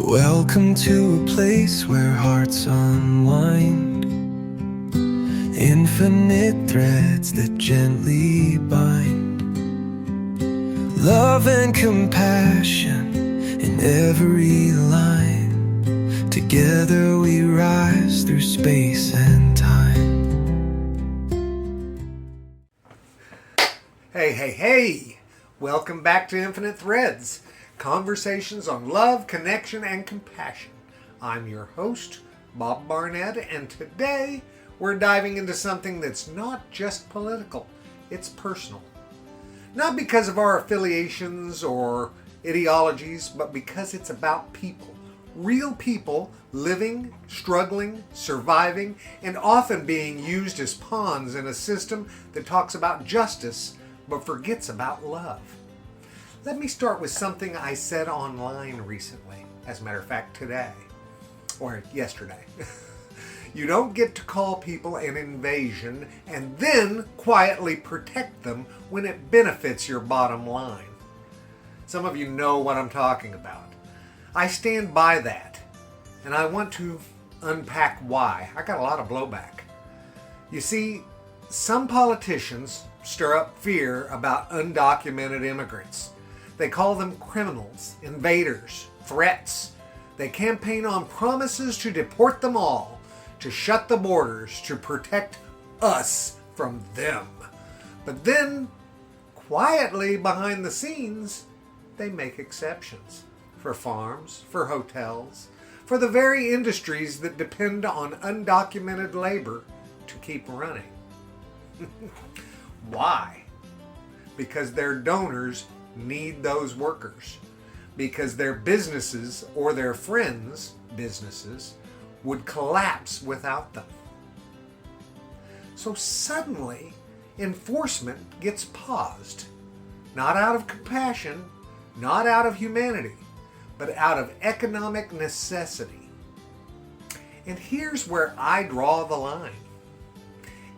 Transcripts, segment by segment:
Welcome to a place where hearts unwind, infinite threads that gently bind, love and compassion in every line. Together we rise through space and time. Hey! Welcome back to Infinite Threads, conversations on love, connection, and compassion. I'm your host, Bob Barnett, and today we're diving into something that's not just political, it's personal. Not because of our affiliations or ideologies, but because it's about people. Real people living, struggling, surviving, and often being used as pawns in a system that talks about justice but forgets about love. Let me start with something I said online recently, as a matter of fact today, or yesterday. You don't get to call people an invasion and then quietly protect them when it benefits your bottom line. Some of you know what I'm talking about. I stand by that, and I want to unpack why. I got a lot of blowback. You see, some politicians stir up fear about undocumented immigrants. They call them criminals, invaders, threats. They campaign on promises to deport them all, to shut the borders, to protect us from them. But then, quietly behind the scenes, they make exceptions for farms, for hotels, for the very industries that depend on undocumented labor to keep running. Why? Because their donors need those workers. Because their businesses or their friends' businesses would collapse without them. So suddenly, enforcement gets paused. Not out of compassion, not out of humanity, but out of economic necessity. And here's where I draw the line.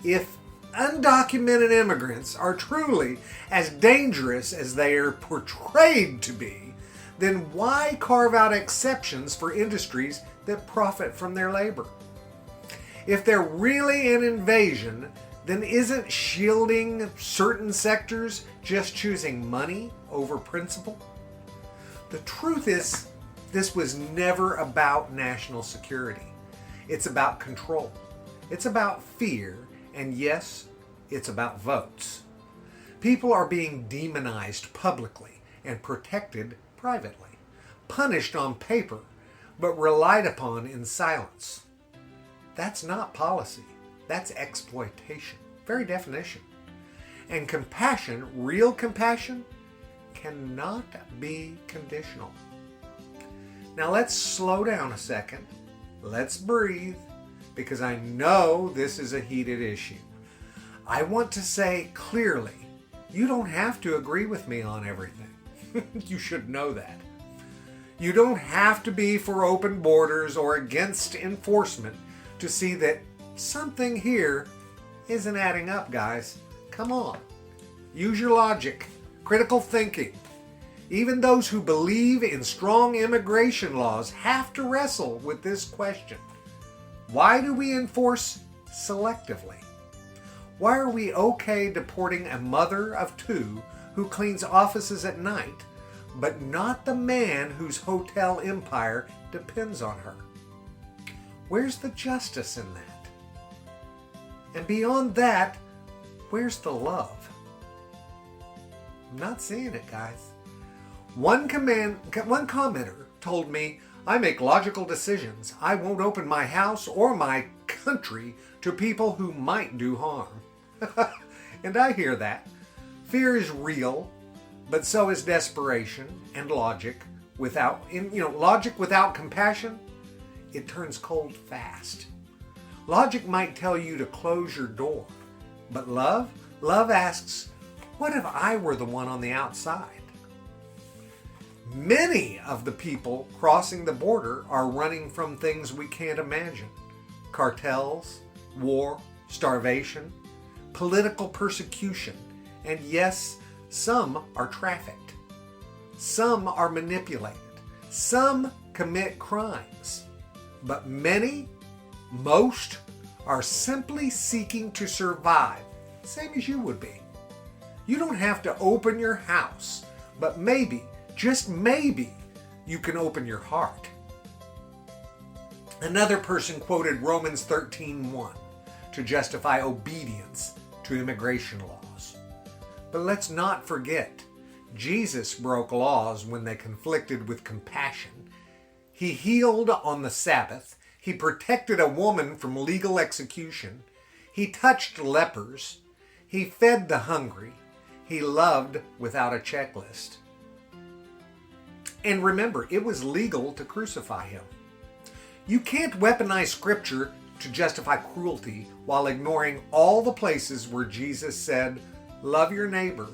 If undocumented immigrants are truly as dangerous as they are portrayed to be, then why carve out exceptions for industries that profit from their labor? If they're really an invasion, then isn't shielding certain sectors just choosing money over principle? The truth is, this was never about national security. It's about control. It's about fear. And yes, it's about votes. People are being demonized publicly and protected privately, punished on paper, but relied upon in silence. That's not policy. That's exploitation. Very definition. And compassion, real compassion, cannot be conditional. Now let's slow down a second. Let's breathe. Because I know this is a heated issue. I want to say clearly, you don't have to agree with me on everything. You should know that. You don't have to be for open borders or against enforcement to see that something here isn't adding up, guys. Come on. Use your logic, critical thinking. Even those who believe in strong immigration laws have to wrestle with this question. Why do we enforce selectively? Why are we okay deporting a mother of two who cleans offices at night, but not the man whose hotel empire depends on her? Where's the justice in that? And beyond that, where's the love? I'm not seeing it, guys. One commenter told me, I make logical decisions. I won't open my house or my country to people who might do harm. And I hear that. Fear is real, but so is desperation and logic. Logic without compassion, it turns cold fast. Logic might tell you to close your door, but love asks, what if I were the one on the outside? Many of the people crossing the border are running from things we can't imagine. Cartels, war, starvation, political persecution, and yes, some are trafficked. Some are manipulated. Some commit crimes, but most, are simply seeking to survive, same as you would be. You don't have to open your house, but maybe, just maybe, you can open your heart. Another person quoted Romans 13:1 to justify obedience to immigration laws. But let's not forget, Jesus broke laws when they conflicted with compassion. He healed on the Sabbath. He protected a woman from legal execution. He touched lepers. He fed the hungry. He loved without a checklist. And remember, it was legal to crucify him. You can't weaponize Scripture to justify cruelty while ignoring all the places where Jesus said, love your neighbor,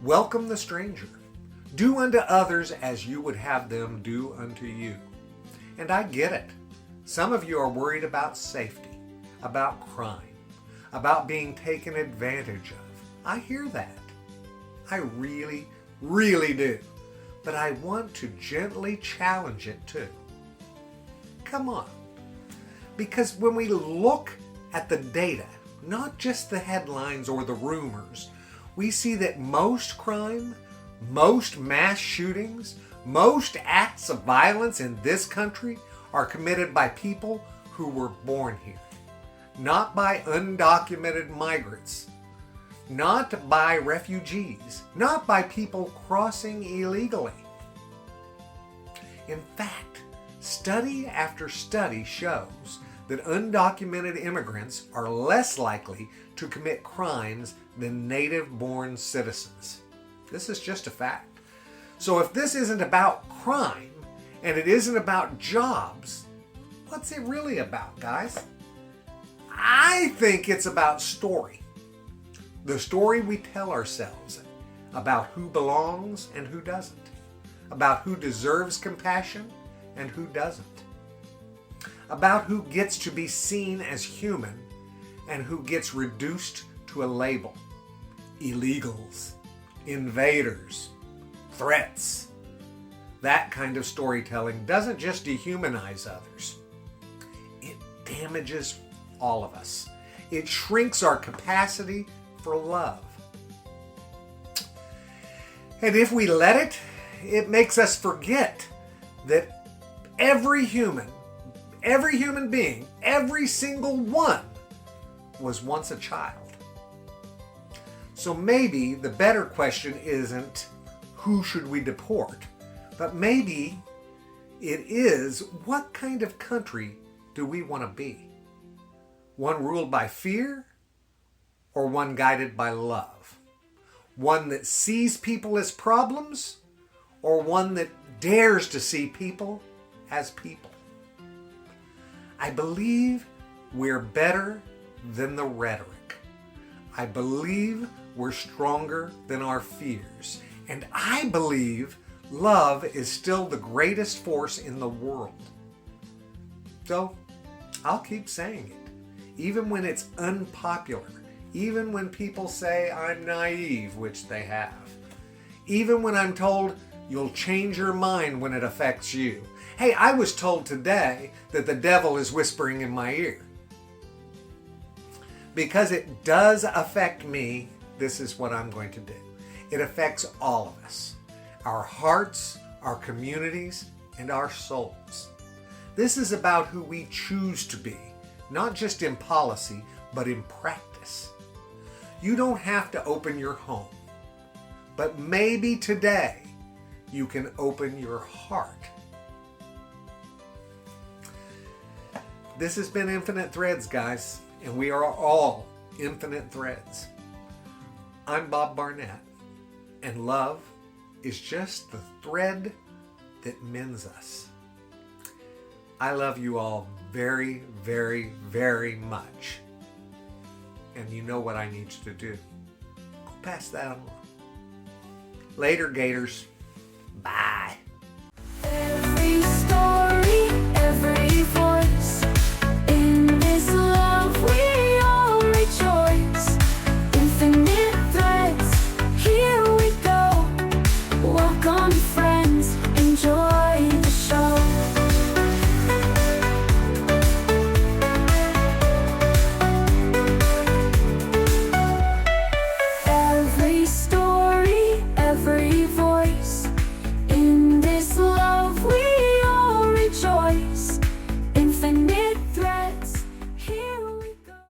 welcome the stranger, do unto others as you would have them do unto you. And I get it. Some of you are worried about safety, about crime, about being taken advantage of. I hear that. I really, really do. But I want to gently challenge it too. Come on. Because when we look at the data, not just the headlines or the rumors, we see that most crime, most mass shootings, most acts of violence in this country are committed by people who were born here, not by undocumented migrants, not by refugees, not by people crossing illegally. In fact, study after study shows that undocumented immigrants are less likely to commit crimes than native-born citizens. This is just a fact. So if this isn't about crime and it isn't about jobs, what's it really about, guys? I think it's about story. The story we tell ourselves about who belongs and who doesn't, about who deserves compassion and who doesn't, about who gets to be seen as human and who gets reduced to a label. Illegals, invaders, threats. That kind of storytelling doesn't just dehumanize others. It damages all of us. It shrinks our capacity for love. And if we let it, it makes us forget that every human being, every single one, was once a child. So maybe the better question isn't who should we deport, but maybe it is what kind of country do we want to be? One ruled by fear or one guided by love? One that sees people as problems or one that dares to see people as people? I believe we're better than the rhetoric. I believe we're stronger than our fears. And I believe love is still the greatest force in the world. So I'll keep saying it, even when it's unpopular, even when people say I'm naive, which they have, even when I'm told you'll change your mind when it affects you. Hey, I was told today that the devil is whispering in my ear. Because it does affect me, this is what I'm going to do. It affects all of us, our hearts, our communities, and our souls. This is about who we choose to be, not just in policy, but in practice. You don't have to open your home, but maybe today you can open your heart. This has been Infinite Threads, guys, and we are all infinite threads. I'm Bob Barnett, and love is just the thread that mends us. I love you all very, very, very much. And you know what I need you to do. Go pass that on. Later, Gators. Bye.